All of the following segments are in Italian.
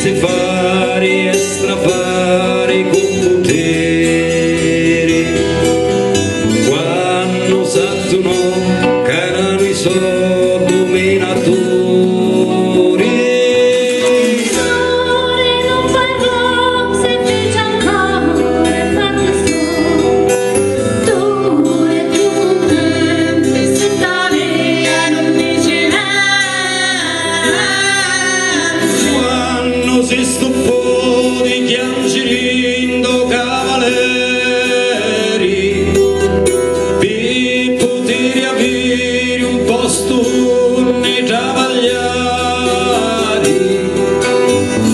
pezzi fari e strafari con poteri, quando sattuno canano i dominatori. Si stupò di chiangirindo cavaleri per poter avere un posto nei travagliari,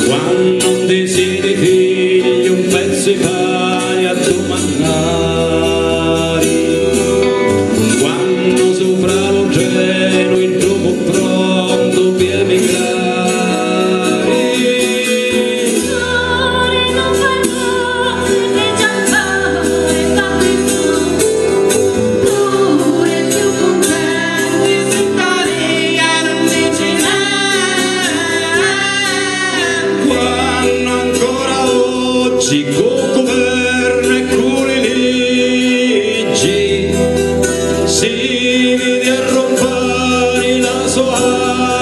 quando non desideri figli un pezzo di pane a domandare, quando sopra l'oceano il trovo pronto per emigrare. Con governo e con le leggi si vede arrompare la sua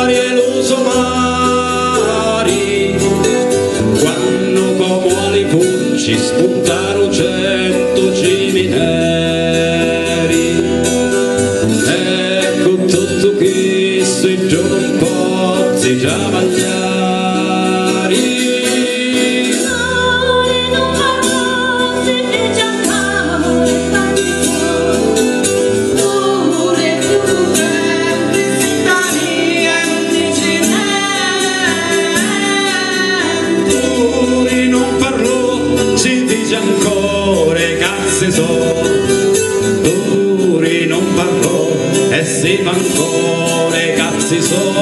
aria e lo suo mare, quando come alle punci spuntarono 100 cimiteri. Ecco tutto questo il giorno un po' si travagliare. Si dice ancora cazzi so, Turi non parlò e si fa ancora cazzi so.